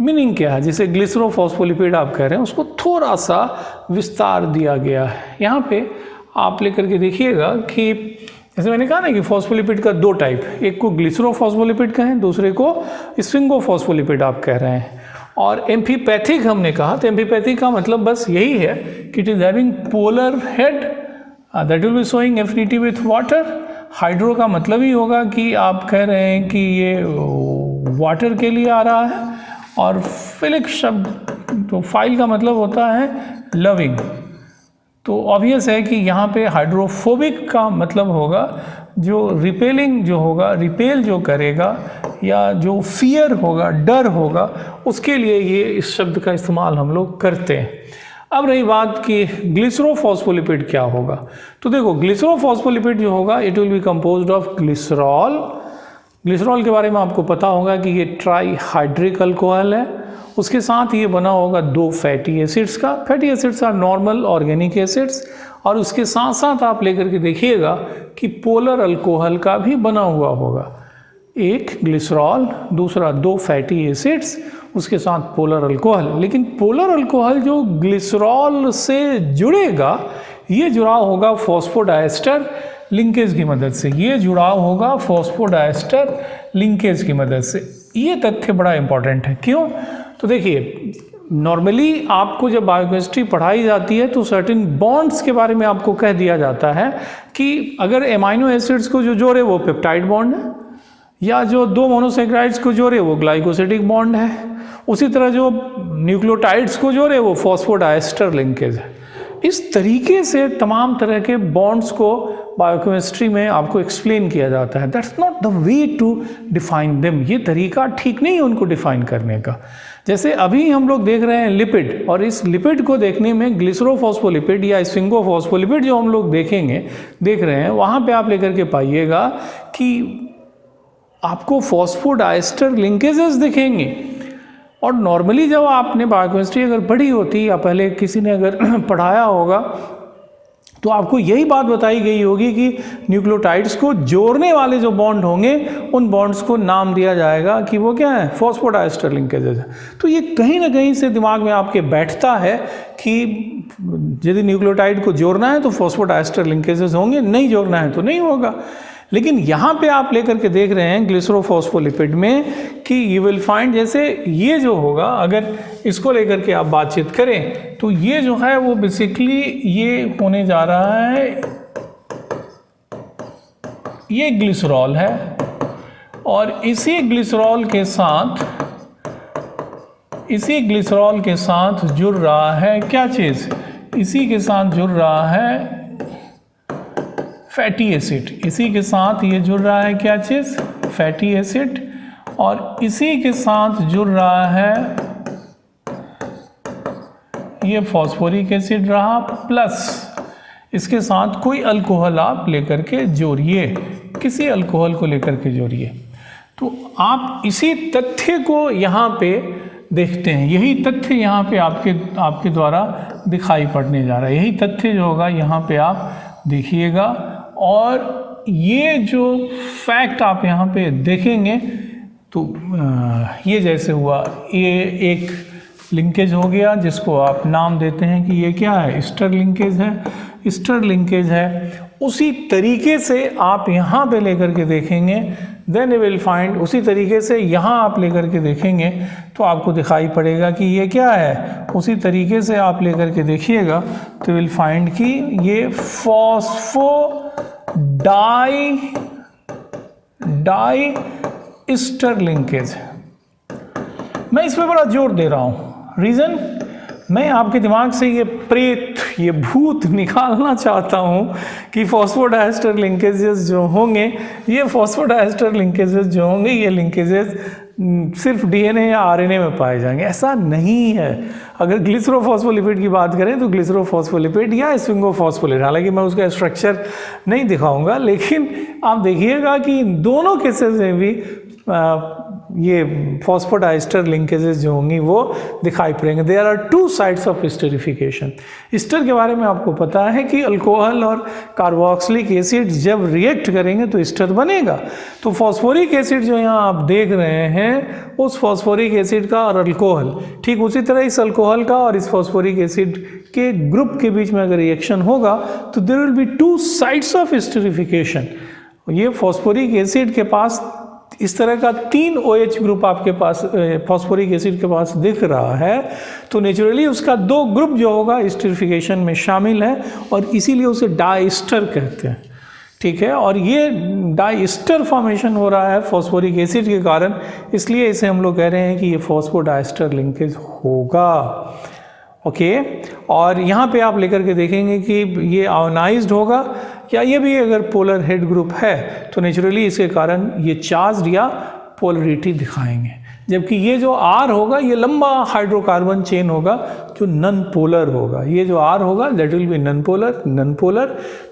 मीनिंग क्या है। जिसे ग्लिसरोफॉस्फोलिपिड आप कह रहे हैं उसको थोड़ा सा विस्तार दिया गया है। यहाँ पे आप लेकर के देखिएगा कि जैसे मैंने कहा ना कि फॉस्फोलिपिड का 2 टाइप, एक को ग्लिसरोफॉस्फोलिपिड कहें, दूसरे को स्फिंगोफॉस्फोलिपिड आप कह रहे हैं। और एम्फीपैथिक हमने कहा, तो एम्फीपैथिक का मतलब बस यही है कि it is having polar head that will be showing affinity with water. Hydro का मतलब ही होगा कि आप कह रहे हैं कि ये वाटर के लिए आ रहा है। और फिलिक शब्द, तो फाइल का मतलब होता है लविंग। तो ऑब्वियस है कि यहाँ पे हाइड्रोफोबिक का मतलब होगा जो रिपेलिंग जो होगा, रिपेल जो करेगा या जो फियर होगा, डर होगा, उसके लिए ये इस शब्द का इस्तेमाल हम लोग करते हैं। अब रही बात कि ग्लिसरोफॉस्फोलिपिड क्या होगा, तो देखो ग्लिसरोफॉस्फोलिपिड जो होगा it will B composed of glycerol. Glycerol के बारे में आपको पता होगा कि ये ट्राईहाइड्रिक अल्कोहल है। उसके साथ ये बना होगा 2 फैटी एसिड्स का। Fatty acids are normal organic acids. और उसके साथ साथ आप लेकर के देखिएगा कि पोलर अल्कोहल का भी बना हुआ होगा, एक ग्लिसरॉल, दूसरा 2 फैटी एसिड्स, उसके साथ पोलर अल्कोहल। लेकिन पोलर अल्कोहल जो ग्लिसरॉल से जुड़ेगा ये जुड़ाव होगा फॉस्फोडाइस्टर लिंकेज की मदद से। ये जुड़ाव होगा फॉस्फोडाइस्टर लिंकेज की मदद से। ये तथ्य बड़ा इंपॉर्टेंट है। क्यों? तो देखिए, नॉर्मली आपको जब बायोकेमिस्ट्री पढ़ाई जाती है तो सर्टेन बॉन्ड्स के बारे में आपको कह दिया जाता है कि अगर एमाइनो एसिड्स को जो जोड़े वो पेप्टाइड बॉन्ड है, या जो 2 मोनोसेक्राइड्स को जोड़े वो ग्लाइकोसिडिक बॉन्ड है, उसी तरह जो न्यूक्लियोटाइड्स को जोड़े वो फॉस्फोडाइस्टर लिंकेज है। इस तरीके से तमाम तरह के बॉन्ड्स को बायोकेमिस्ट्री में आपको एक्सप्लेन किया जाता है। That's not the way to define them. ये तरीका ठीक नहीं है उनको डिफाइन करने का। जैसे अभी हम लोग देख रहे हैं लिपिड, और इस लिपिड को देखने में ग्लिसरोफॉस्फोलिपिड या स्फिंगोफॉस्फोलिपिड जो हम लोग देख रहे हैं, वहाँ पे आप लेकर के पाइएगा कि आपको फॉस्फोडाइस्टर लिंकेजेस दिखेंगे। और नॉर्मली जब आपने बायोकेमिस्ट्री अगर पढ़ी होती या पहले किसी ने अगर पढ़ाया होगा तो आपको यही बात बताई गई होगी कि न्यूक्लियोटाइड्स को जोड़ने वाले जो बॉन्ड होंगे उन बॉन्ड्स को नाम दिया जाएगा कि वो क्या है, फॉस्फोडाइस्टर लिंकेजेस है। तो ये कहीं ना कहीं से दिमाग में आपके बैठता है कि यदि न्यूक्लियोटाइड को जोड़ना है तो फॉस्फोडाइस्टर लिंकेजेस होंगे, नहीं जोड़ना है तो नहीं होगा। लेकिन यहाँ पे आप लेकर के देख रहे हैं ग्लिसरोफॉस्फोलिपिड में कि यू विल फाइंड, जैसे ये जो होगा, अगर इसको लेकर के आप बातचीत करें तो ये जो है वो बेसिकली ये होने जा रहा है, ये ग्लिसरॉल है और इसी ग्लिसरॉल के साथ जुड़ रहा है क्या चीज़, इसी के साथ जुड़ रहा है फैटी एसिड, इसी के साथ ये जुड़ रहा है क्या चीज़, फैटी एसिड, और इसी के साथ जुड़ रहा है ये फॉस्फोरिक एसिड रहा, प्लस इसके साथ कोई अल्कोहल आप लेकर के जोड़िए, किसी अल्कोहल को लेकर के जोड़िए। तो आप इसी तथ्य को यहाँ पे देखते हैं, यही तथ्य यहाँ पे आपके द्वारा दिखाई पड़ने जा रहा है, यही तथ्य जो होगा यहाँ पे आप देखिएगा। और ये जो फैक्ट आप यहाँ पे देखेंगे तो ये जैसे हुआ, ये एक लिंकेज हो गया जिसको आप नाम देते हैं कि ये क्या है, ईस्टर लिंकेज है, ईस्टर लिंकेज है। उसी तरीके से आप यहाँ पे लेकर के देखेंगे, देन यू विल फाइंड, उसी तरीके से यहाँ आप लेकर के देखेंगे तो आपको दिखाई पड़ेगा कि ये क्या है, उसी तरीके से आप लेकर के देखिएगा तो विल फाइंड कि ये डाई ईस्टर लिंकेज है। मैं इसमें बड़ा जोर दे रहा हूँ, रीज़न, मैं आपके दिमाग से ये भूत निकालना चाहता हूँ कि फॉस्फोडाइस्टर लिंकेजेस जो होंगे, ये फॉस्फोडाइस्टर लिंकेजेस जो होंगे, ये लिंकेजेस सिर्फ डीएनए या आरएनए में पाए जाएंगे, ऐसा नहीं है। अगर ग्लिसरोफॉस्फोलिपिड की बात करें तो ग्लिसरोफॉस्फोलिपिड या स्फिंगोफॉस्फोलिपिड, हालांकि मैं उसका स्ट्रक्चर नहीं दिखाऊंगा, लेकिन आप देखिएगा कि दोनों केसेस में भी ये फॉस्फोडाइस्टर लिंकेजेस जो होंगी वो दिखाई पड़ेंगे। There are two sides of esterification. Ester के बारे में आपको पता है कि अल्कोहल और कार्बोक्सिलिक एसिड जब रिएक्ट करेंगे तो ईस्टर बनेगा। तो फॉस्फोरिक एसिड जो यहाँ आप देख रहे हैं, उस फॉस्फोरिक एसिड का और अल्कोहल, ठीक उसी तरह इस अल्कोहल का और इस फॉस्फोरिक एसिड के ग्रुप के बीच में अगर रिएक्शन होगा तो there will be two sides of esterification. ये फॉस्फोरिक एसिड के पास इस तरह का 3 OH ग्रुप आपके पास फॉस्फोरिक एसिड के पास दिख रहा है, तो नेचुरली उसका 2 ग्रुप जो होगा स्टेरिफिकेशन में शामिल है और इसीलिए उसे डाईस्टर कहते हैं, ठीक है। और ये डाईस्टर फॉर्मेशन हो रहा है फॉस्फोरिक एसिड के कारण, इसलिए इसे हम लोग कह रहे हैं कि ये फॉस्फोडाइस्टर लिंकेज होगा, ओके। और यहाँ पे आप लेकर के देखेंगे कि ये आयोनाइज्ड होगा, या ये भी अगर पोलर हेड ग्रुप है तो नेचुरली इसके कारण ये चार्ज या पोलरिटी दिखाएंगे, जबकि ये जो R होगा ये लंबा हाइड्रोकार्बन चेन होगा जो नन पोलर होगा। ये जो R होगा that will be non polar.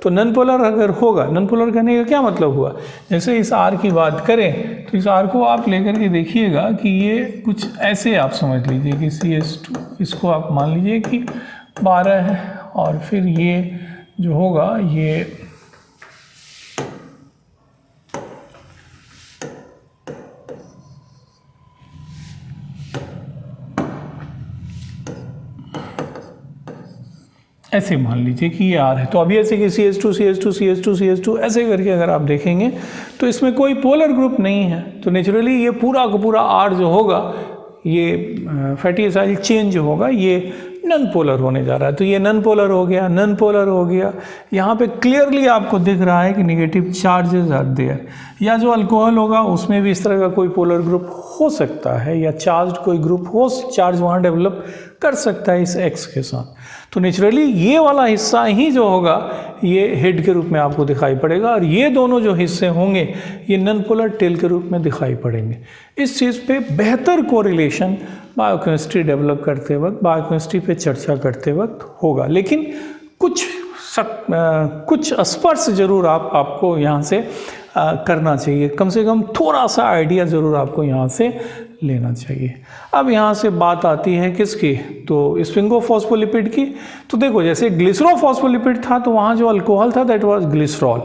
तो नन पोलर अगर होगा, नन पोलर कहने का क्या मतलब हुआ, जैसे इस R की बात करें तो इस R को आप लेकर के देखिएगा कि ये कुछ ऐसे आप समझ लीजिए कि CH2, इसको आप मान लीजिए कि 12 है, और फिर ये जो होगा ये ऐसे मान लीजिए कि ये R है। तो अभी ऐसे कि CH2 ऐसे करके अगर आप देखेंगे तो इसमें कोई पोलर ग्रुप नहीं है, तो नेचुरली ये पूरा का पूरा R जो होगा, ये फैटी एसिड चेन जो होगा ये नन पोलर होने जा रहा है। तो ये नन पोलर हो गया। यहाँ पे क्लियरली आपको दिख रहा है कि नेगेटिव चार्जेस आर देयर, या जो अल्कोहल होगा उसमें भी इस तरह का कोई पोलर ग्रुप हो सकता है, या चार्ज कोई ग्रुप हो, चार्ज वहाँ डेवलप कर सकता है इस X के साथ। तो नेचुरली ये वाला हिस्सा ही जो होगा ये हेड के रूप में आपको दिखाई पड़ेगा, और ये दोनों जो हिस्से होंगे ये नन पोलर टेल के रूप में दिखाई पड़ेंगे। इस चीज़ पे बेहतर कोरिलेशन बायोकेमिस्ट्री डेवलप करते वक्त, बायोकेमिस्ट्री पे चर्चा करते वक्त होगा, लेकिन कुछ स्पर्श जरूर आपको यहाँ से करना चाहिए, कम से कम थोड़ा सा आइडिया ज़रूर आपको यहाँ से लेना चाहिए। अब यहाँ से बात आती है किसकी, तो स्फिंगोफॉस्फोलिपिड की। तो देखो जैसे ग्लिसरोफॉस्फोलिपिड था तो वहाँ जो अल्कोहल था दैट वाज ग्लिसरॉल।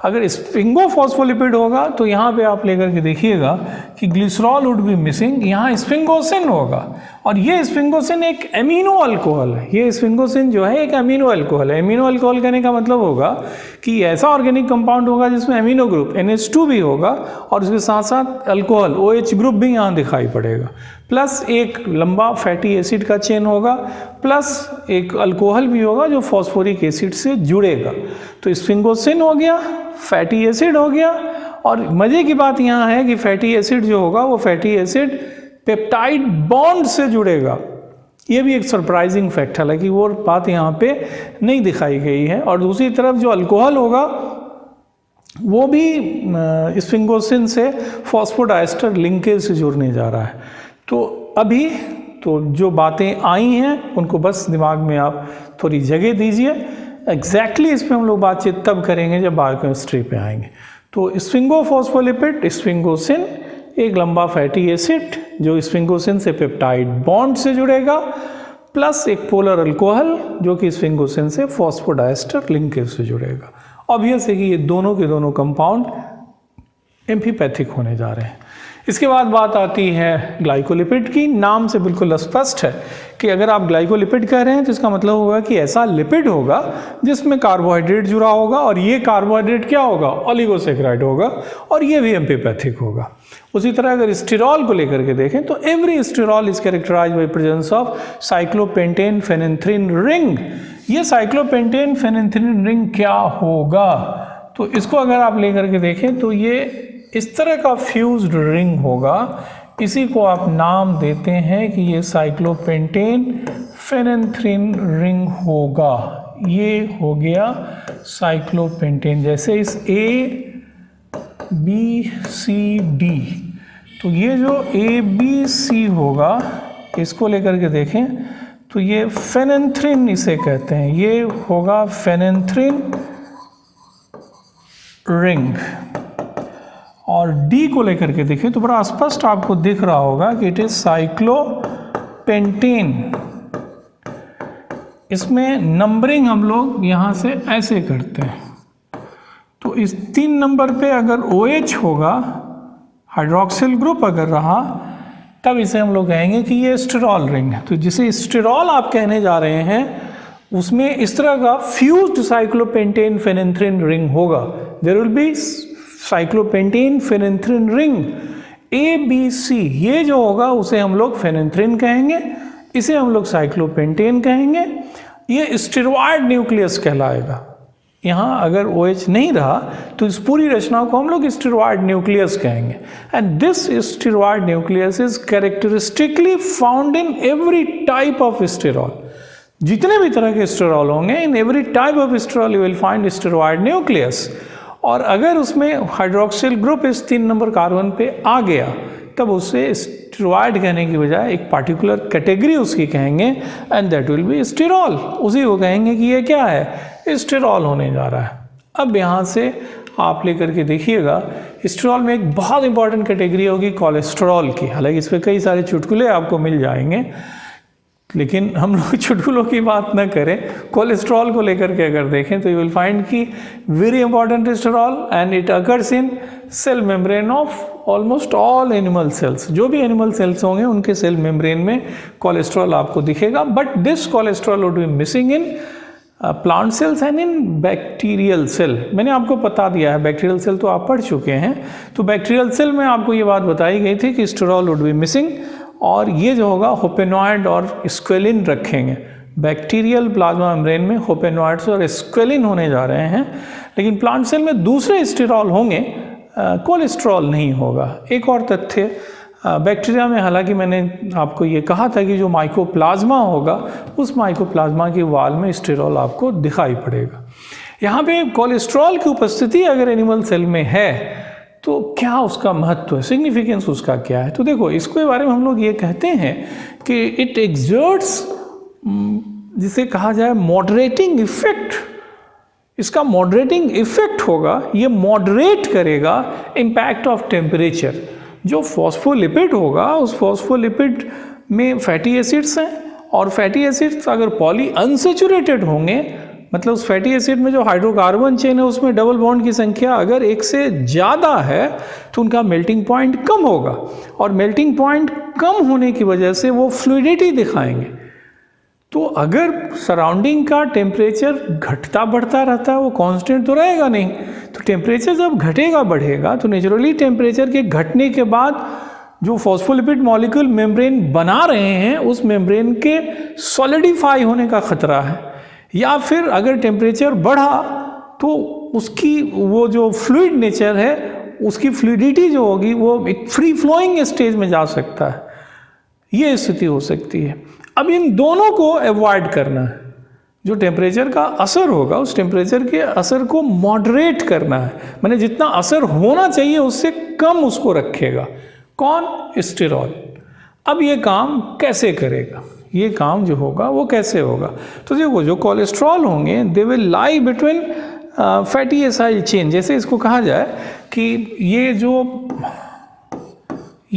अगर स्फिंगोफॉस्फोलिपिड होगा तो यहाँ पे आप लेकर के देखिएगा कि ग्लिसरॉल वुड बी मिसिंग, यहाँ स्फिंगोसिन होगा। और ये स्फिंगोसिन एक एमिनो अल्कोहल है। ये स्फिंगोसिन जो है एक एमिनो अल्कोहल है। एमिनो अल्कोहल कहने का मतलब होगा कि ऐसा ऑर्गेनिक कंपाउंड होगा जिसमें एमिनो ग्रुप NH2 भी होगा और उसके साथ साथ अल्कोहल OH ग्रुप भी यहाँ दिखाई पड़ेगा, प्लस एक लंबा फैटी एसिड का चेन होगा, प्लस एक अल्कोहल भी होगा जो फॉस्फोरिक एसिड से जुड़ेगा। तो स्फिंगोसिन हो गया, फैटी एसिड हो गया। और मज़े की बात यहाँ है कि फैटी एसिड जो होगा वो फैटी एसिड पेप्टाइड बॉन्ड से जुड़ेगा। ये भी एक सरप्राइजिंग फैक्ट, हालांकि वो बात यहाँ पे नहीं दिखाई गई है। और दूसरी तरफ जो अल्कोहल होगा वो भी स्फिंगोसिन से फॉस्फोडाइस्टर लिंकेज से जुड़ने जा रहा है। तो अभी तो जो बातें आई हैं उनको बस दिमाग में आप थोड़ी जगह दीजिए। एग्जैक्टली इस पर हम लोग बातचीत तब करेंगे जब बायोकेमिस्ट्री पे आएंगे। तो स्फिंगोफॉस्फोलिपिड, स्फिंगोसिन एक लंबा फैटी एसिड जो स्फिंगोसिन से पेप्टाइड बॉन्ड से जुड़ेगा, प्लस एक पोलर अल्कोहल जो कि स्फिंगोसिन से फॉस्फोडाइस्टर लिंकेज से जुड़ेगा। ऑब्वियस है कि ये दोनों के दोनों कंपाउंड एम्फीपैथिक होने जा रहे हैं। इसके बाद बात आती है ग्लाइकोलिपिड की। नाम से बिल्कुल स्पष्ट है कि अगर आप ग्लाइकोलिपिड कह रहे हैं तो इसका मतलब होगा कि ऐसा लिपिड होगा जिसमें कार्बोहाइड्रेट जुड़ा होगा, और ये कार्बोहाइड्रेट क्या होगा, ओलिगोसैकेराइड होगा, और ये भी एम्फीपैथिक होगा। उसी तरह अगर स्टिरॉल को लेकर के देखें तो every sterol is characterised by presence of cyclopentane phenanthrene ring. ये साइक्लोपेंटेन फेनेंथ्रीन रिंग क्या होगा, तो इसको अगर आप लेकर के देखें तो ये इस तरह का फ्यूज्ड रिंग होगा। इसी को आप नाम देते हैं कि ये साइक्लोपेंटेन फेनेंथ्रीन रिंग होगा। ये हो गया साइक्लोपेंटेन, जैसे इस ABCD। तो ये जो ABC होगा इसको लेकर के देखें तो ये फेनेंथ्रीन इसे कहते हैं, ये होगा फेनेंथ्रीन रिंग। और D को लेकर के देखें तो बड़ा स्पष्ट आपको दिख रहा होगा कि इट इज साइक्लोपेंटेन। इसमें नंबरिंग हम लोग यहाँ से ऐसे करते हैं। तो इस 3 नंबर पे अगर OH होगा, हाइड्रोक्सिल ग्रुप अगर रहा, तब इसे हम लोग कहेंगे कि ये स्टिरॉल रिंग है। तो जिसे स्टिरॉल आप कहने जा रहे हैं उसमें इस तरह का फ्यूज्ड साइक्लोपेंटेन फेनेंथ्रीन रिंग होगा। There will be cyclopentane phenanthrene ring ABC। ये जो होगा उसे हम लोग फेनेंथ्रीन कहेंगे, इसे हम लोग साइक्लोपेंटेन कहेंगे। ये स्टेरॉयड न्यूक्लियस कहलाएगा। यहाँ अगर OH नहीं रहा तो इस पूरी रचना को हम लोग स्टेरॉयड न्यूक्लियस कहेंगे। And this steroid nucleus is characteristically found in every type of sterol. जितने भी तरह के स्टेरॉल होंगे, in every type of sterol you will find steroid nucleus. और अगर उसमें हाइड्रोक्सिल ग्रुप इस 3 नंबर कार्बन पे आ गया तब उसे स्टेरॉयड कहने की बजाय एक पार्टिकुलर कैटेगरी उसकी कहेंगे, and that will B sterol. उसी को कहेंगे कि ये क्या है, स्टेरॉल होने जा रहा है। अब यहाँ से आप लेकर के देखिएगा, स्टेरॉल में एक बहुत इंपॉर्टेंट कैटेगरी होगी कोलेस्ट्रॉल की। हालांकि इस पर कई सारे चुटकुले आपको मिल जाएंगे, लेकिन हम लोग चुटकुलों की बात न करें। कोलेस्ट्रॉल को लेकर के अगर देखें तो यू विल फाइंड कि very important sterol and it occurs in cell membrane of almost all animal cells. जो भी एनिमल सेल्स होंगे उनके सेल मेम्ब्रेन में कोलेस्ट्रॉल आपको दिखेगा, but this cholesterol would be missing in plant cells and in bacterial cell. मैंने आपको बता दिया है, बैक्टीरियल सेल तो आप पढ़ चुके हैं। तो बैक्टीरियल सेल में आपको ये बात बताई गई थी कि स्टेरॉल वुड बी मिसिंग, और ये जो होगा होपेनॉइड और स्क्वेलिन रखेंगे। बैक्टीरियल प्लाज्मा मेम्ब्रेन में होपेनॉइड्स और स्क्वेलिन होने जा रहे हैं, लेकिन प्लांट सेल में दूसरे स्टेरॉल होंगे, कोलेस्ट्रॉल नहीं होगा। एक और तथ्य, बैक्टीरिया में हालांकि मैंने आपको ये कहा था कि जो माइकोप्लाज्मा होगा उस माइकोप्लाज्मा की वाल में स्टेरॉल आपको दिखाई पड़ेगा। यहाँ पे कोलेस्ट्रॉल की उपस्थिति अगर एनिमल सेल में है तो क्या उसका महत्व है, सिग्निफिकेंस उसका क्या है। तो देखो, इसके बारे में हम लोग ये कहते हैं कि इट एग्जर्ट्स, जिसे कहा जाए मॉडरेटिंग इफेक्ट। इसका मॉडरेटिंग इफेक्ट होगा, ये मॉडरेट करेगा इम्पैक्ट ऑफ टेम्परेचर। जो फॉस्फोलिपिड होगा उस फॉस्फोलिपिड में फैटी एसिड्स हैं, और फैटी एसिड्स अगर पॉली अनसेचुरेटेड होंगे, मतलब उस फैटी एसिड में जो हाइड्रोकार्बन चेन है उसमें डबल बॉन्ड की संख्या अगर एक से ज़्यादा है तो उनका मेल्टिंग पॉइंट कम होगा, और मेल्टिंग पॉइंट कम होने की वजह से वो फ्लूइडिटी दिखाएंगे। तो अगर सराउंडिंग का टेम्परेचर घटता बढ़ता रहता है, वो कांस्टेंट तो रहेगा नहीं, तो टेम्परेचर जब घटेगा बढ़ेगा तो नेचुरली टेम्परेचर के घटने के बाद जो फॉस्फोलिपिड मॉलिक्यूल मेम्ब्रेन बना रहे हैं उस मेम्ब्रेन के सॉलिडिफाई होने का खतरा है, या फिर अगर टेम्परेचर बढ़ा तो उसकी वो जो फ्लूइड नेचर है उसकी फ्लूइडिटी जो होगी वो एक फ्री फ्लोइंग स्टेज में जा सकता है, ये स्थिति हो सकती है। अब इन दोनों को अवॉइड करना है, जो टेम्परेचर का असर होगा उस टेम्परेचर के असर को मॉडरेट करना है, माने जितना असर होना चाहिए उससे कम उसको रखेगा। कौन? स्टेरॉल। अब ये काम कैसे करेगा, ये काम जो होगा वो कैसे होगा? तो देखो, जो कोलेस्ट्रॉल होंगे they will lie between fatty acyl chain, जैसे इसको कहा जाए कि ये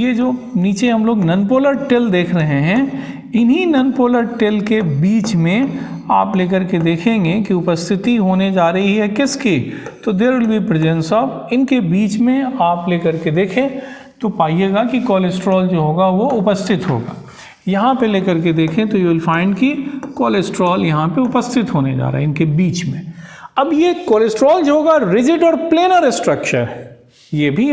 जो नीचे हम लोग नॉन पोलर टेल देख रहे हैं, इन्हीं नॉन पोलर टेल के बीच में आप लेकर के देखेंगे कि उपस्थिति होने जा रही है किसकी, तो there will be presence of, इनके बीच में आप लेकर के देखें तो पाइएगा कि कोलेस्ट्रॉल जो होगा वो उपस्थित होगा। यहाँ पे लेकर के देखें तो यू विल फाइंड कि कोलेस्ट्रॉल यहाँ पे उपस्थित होने जा रहा है इनके बीच में। अब ये कोलेस्ट्रॉल जो होगा रिजिड और प्लेनर स्ट्रक्चर है, ये भी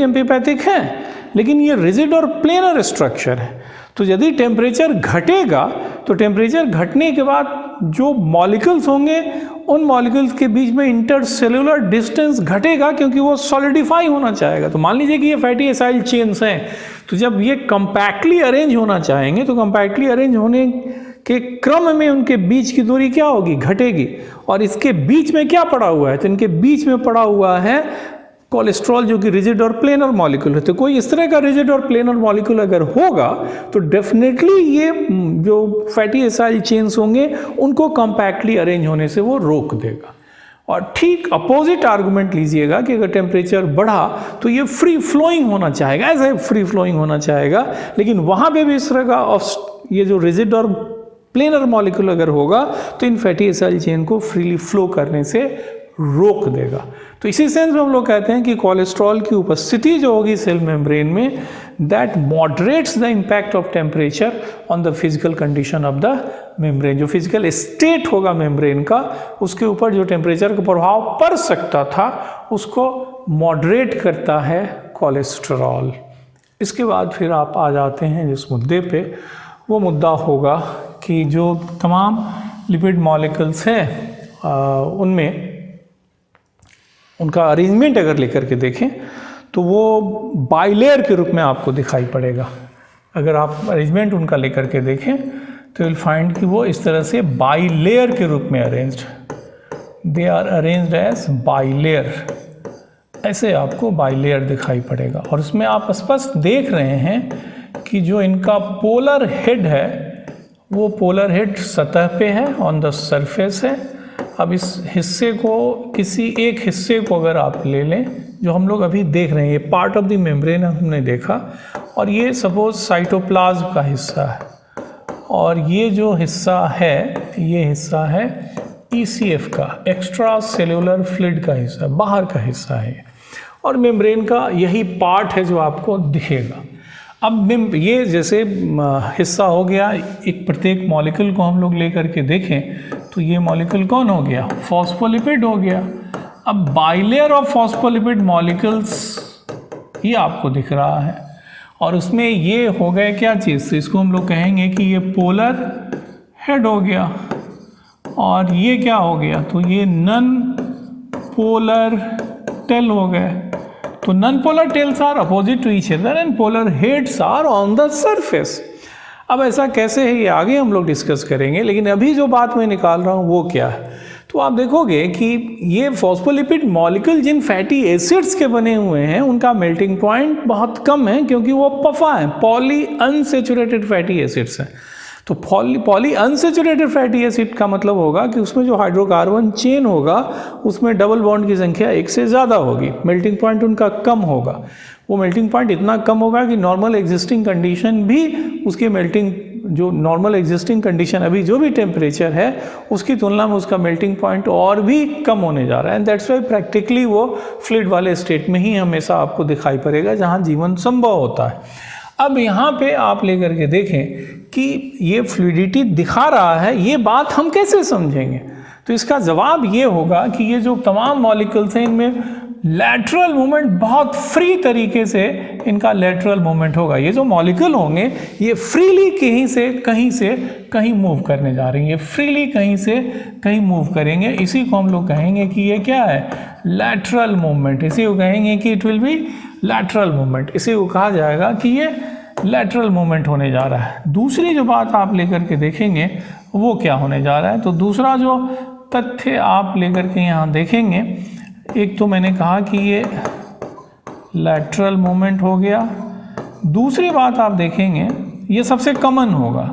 एम्फीपैथिक है, लेकिन ये रिजिड और प्लेनर स्ट्रक्चर है। तो यदि टेम्परेचर घटेगा तो टेम्परेचर घटने के बाद जो मॉलिक्यूल्स होंगे उन मॉलिक्यूल्स के बीच में इंटरसेलुलर डिस्टेंस घटेगा, क्योंकि वो सॉलिडिफाई होना चाहेगा। तो मान लीजिए कि ये फैटी एसाइल चेन्स हैं, तो जब ये कंपैक्टली अरेंज होना चाहेंगे तो कंपैक्टली अरेंज होने के क्रम में उनके बीच की दूरी क्या होगी? घटेगी। और इसके बीच में क्या पड़ा हुआ है? तो इनके बीच में पड़ा हुआ है कोलेस्ट्रॉल, जो कि रिजिड और प्लेनर मॉलिक्यूल है। तो कोई इस तरह का रिजिड और प्लेनर मॉलिक्यूल अगर होगा तो डेफिनेटली ये जो फैटी एसाइल चेन्स होंगे उनको कंपैक्टली अरेंज होने से वो रोक देगा। और ठीक अपोजिट आर्गुमेंट लीजिएगा कि अगर टेम्परेचर बढ़ा तो ये फ्री फ्लोइंग होना चाहेगा, ऐसे फ्री फ्लोइंग होना चाहेगा, लेकिन वहाँ पे भी इस तरह का ये जो रिजिड और प्लेनर मॉलिक्यूल अगर होगा तो इन फैटी एसाइल चेन को फ्रीली फ्लो करने से रोक देगा। तो इसी सेंस में हम लोग कहते हैं कि कोलेस्ट्रॉल की उपस्थिति जो होगी सेल मेम्ब्रेन में, that moderates the impact of temperature on the physical condition of the membrane. जो फिजिकल स्टेट होगा मेम्ब्रेन का, उसके ऊपर जो टेम्परेचर का प्रभाव पड़ सकता था उसको मॉडरेट करता है कोलेस्ट्रॉल। इसके बाद फिर आप आ जाते हैं जिस मुद्दे पे, वो मुद्दा होगा कि जो तमाम लिपिड मॉलिक्यूल्स हैं उनमें उनका अरेंजमेंट अगर लेकर के देखें तो वो बाइलेयर के रूप में आपको दिखाई पड़ेगा। अगर आप अरेंजमेंट उनका लेकर के देखें तो विल फाइंड कि वो इस तरह से बाइलेयर के रूप में arranged, they are arranged as bilayer, ऐसे आपको बाइलेयर दिखाई पड़ेगा। और उसमें आप स्पष्ट देख रहे हैं कि जो इनका पोलर हेड है वो पोलर हेड सतह पे है, ऑन द सरफेस है। अब इस हिस्से को, किसी एक हिस्से को अगर आप ले लें जो हम लोग अभी देख रहे हैं, ये पार्ट ऑफ द मेम्ब्रेन हमने देखा, और ये सपोज साइटोप्लाज्म का हिस्सा है, और ये जो हिस्सा है ये हिस्सा है ECF का, एक्स्ट्रा सेल्यूलर फ्लूइड का हिस्सा, बाहर का हिस्सा है, और मेम्ब्रेन का यही पार्ट है जो आपको दिखेगा। अब ये जैसे हिस्सा हो गया, एक प्रत्येक मॉलिक्यूल को हम लोग लेकर के देखें तो ये मॉलिक्यूल कौन हो गया? फॉस्फोलिपिड हो गया। अब बाइलेयर ऑफ फॉस्फोलिपिड मॉलिक्यूल्स ये आपको दिख रहा है, और उसमें ये हो गए क्या चीज़? तो इसको हम लोग कहेंगे कि ये पोलर हेड हो गया, और ये क्या हो गया? तो ये नॉन पोलर टेल हो गए। तो non polar tails are opposite to each other and polar heads are on the surface. अब ऐसा कैसे है ये आगे हम लोग डिस्कस करेंगे, लेकिन अभी जो बात मैं निकाल रहा हूँ वो क्या है? तो आप देखोगे कि ये फॉस्फोलिपिड मॉलिक्यूल जिन फैटी एसिड्स के बने हुए हैं उनका मेल्टिंग पॉइंट बहुत कम है, क्योंकि वो पफा है, पॉली अनसेचुरेटेड फैटी एसिड्स हैं। तो पॉली अनसेचुरेटेड फैटी एसिड का मतलब होगा कि उसमें जो हाइड्रोकार्बन चेन होगा उसमें डबल बॉन्ड की संख्या एक से ज़्यादा होगी, मेल्टिंग पॉइंट उनका कम होगा। वो मेल्टिंग पॉइंट इतना कम होगा कि नॉर्मल एग्जिस्टिंग कंडीशन भी उसके मेल्टिंग, जो नॉर्मल एग्जिस्टिंग कंडीशन अभी जो भी टेम्परेचर है उसकी तुलना में उसका मेल्टिंग पॉइंट और भी कम होने जा रहा है। एंड दैट्स वाई प्रैक्टिकली वो फ्लूइड वाले स्टेट में ही हमेशा आपको दिखाई पड़ेगा जहाँ जीवन संभव होता है। अब यहाँ पे आप लेकर के देखें कि ये फ्लूइडिटी दिखा रहा है, ये बात हम कैसे समझेंगे? तो इसका जवाब ये होगा कि ये जो तमाम मॉलिक्यूल्स हैं इनमें लैटरल मूवमेंट बहुत फ्री तरीके से इनका लैटरल मूवमेंट होगा। ये जो मॉलिक्यूल होंगे ये फ्रीली कहीं से कहीं मूव करने जा रही हैं, फ्रीली कहीं से कहीं मूव करेंगे। इसी को हम लोग कहेंगे कि ये क्या है? Lateral movement. इसी को कहेंगे कि it will B lateral movement. इसी को कहा जाएगा कि ये लैटरल मूवमेंट होने जा रहा है। दूसरी जो बात आप लेकर के देखेंगे वो क्या होने जा रहा है, तो दूसरा जो तथ्य आप लेकर के यहाँ देखेंगे, एक तो मैंने कहा कि ये लैटरल मूवमेंट हो गया। दूसरी बात आप देखेंगे ये सबसे कॉमन होगा,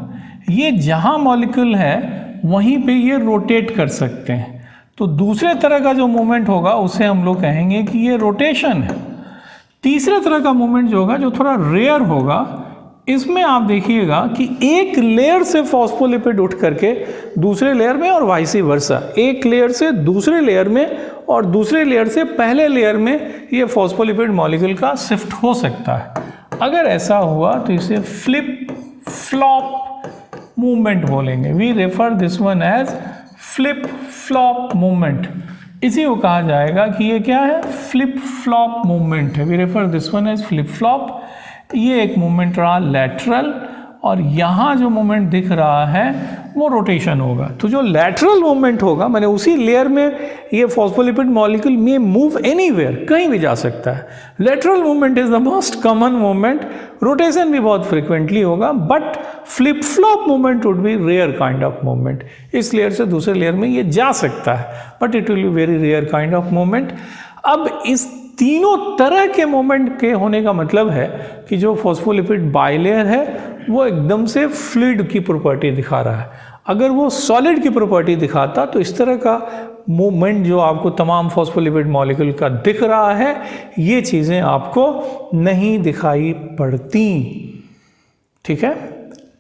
ये जहाँ मॉलिक्यूल है वहीं पे ये रोटेट कर सकते हैं। तो दूसरे तरह का जो मूवमेंट होगा उसे हम लोग कहेंगे कि ये रोटेशन है। तीसरे तरह का मूवमेंट जो होगा, जो थोड़ा रेयर होगा, इसमें आप देखिएगा कि एक लेयर से फॉस्फोलिपिड उठ करके दूसरे लेयर में और वाइस वर्सा, एक लेयर से दूसरे लेयर में और दूसरे लेयर से पहले लेयर में ये फॉस्फोलिपिड मॉलिक्यूल का शिफ्ट हो सकता है। अगर ऐसा हुआ तो इसे फ्लिप फ्लॉप मूवमेंट बोलेंगे। We refer this one as flip flop movement. इसी को कहा जाएगा कि ये क्या है? फ्लिप फ्लॉप मूवमेंट है। We refer this one as flip flop. ये एक मूवमेंट रहा लैटरल, और यहाँ जो मूवमेंट दिख रहा है वो रोटेशन होगा। तो जो लैटरल मूवमेंट होगा, मैंने उसी लेयर में ये फॉस्फोलिपिड मॉलिक्यूल में मूव एनीवेयर, कहीं भी जा सकता है। Lateral movement is the most common movement. Rotation भी बहुत फ्रिक्वेंटली होगा, but flip flop movement would be rare kind of movement. इस लेयर से दूसरे लेयर में ये जा सकता है, but it will be very rare kind of movement. अब इस तीनों तरह के मूवमेंट के होने का मतलब है कि जो फॉस्फोलिपिड बाइलेयर है वो एकदम से फ्लूइड की प्रॉपर्टी दिखा रहा है। अगर वो सॉलिड की प्रॉपर्टी दिखाता तो इस तरह का मूवमेंट जो आपको तमाम फॉस्फोलिपिड मॉलिक्यूल का दिख रहा है, ये चीज़ें आपको नहीं दिखाई पड़ती। ठीक है,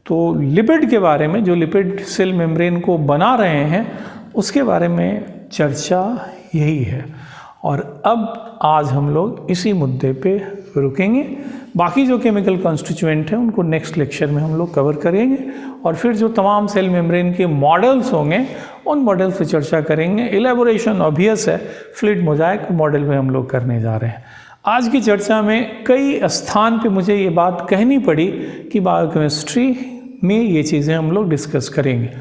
तो लिपिड के बारे में, जो लिपिड सेल मेम्ब्रेन को बना रहे हैं, उसके बारे में चर्चा यही है। और अब आज हम लोग इसी मुद्दे पे रुकेंगे। बाकी जो केमिकल कॉन्स्टिट्यूएंट हैं उनको नेक्स्ट लेक्चर में हम लोग कवर करेंगे, और फिर जो तमाम सेल मेम्ब्रेन के मॉडल्स होंगे उन मॉडल्स पे चर्चा करेंगे। इलेबोरेशन ऑब्वियस है, फ्लूइड मोजाइक मॉडल में हम लोग करने जा रहे हैं। आज की चर्चा में कई स्थान पे मुझे ये बात कहनी पड़ी कि बायोकेमिस्ट्री में ये चीज़ें हम लोग डिस्कस करेंगे।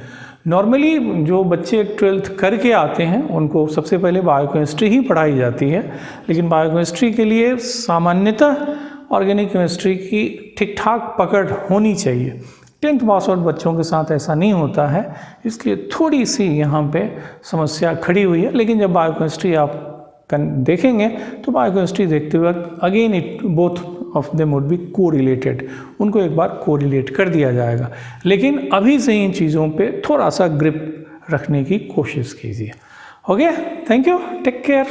नॉर्मली जो बच्चे 12th करके आते हैं उनको सबसे पहले बायोकेमिस्ट्री ही पढ़ाई जाती है, लेकिन बायोकेमिस्ट्री के लिए सामान्यतः ऑर्गेनिक केमिस्ट्री की ठीक ठाक पकड़ होनी चाहिए। 10th पास आउट बच्चों के साथ ऐसा नहीं होता है, इसलिए थोड़ी सी यहाँ पे समस्या खड़ी हुई है। लेकिन जब बायोकेमिस्ट्री आप देखेंगे तो बायोकेमिस्ट्री देखते वक्त again it both of them would be correlated, उनको एक बार कोरिलेट कर दिया जाएगा। लेकिन अभी से इन चीज़ों पे थोड़ा सा ग्रिप रखने की कोशिश कीजिए। Okay, thank you, take care.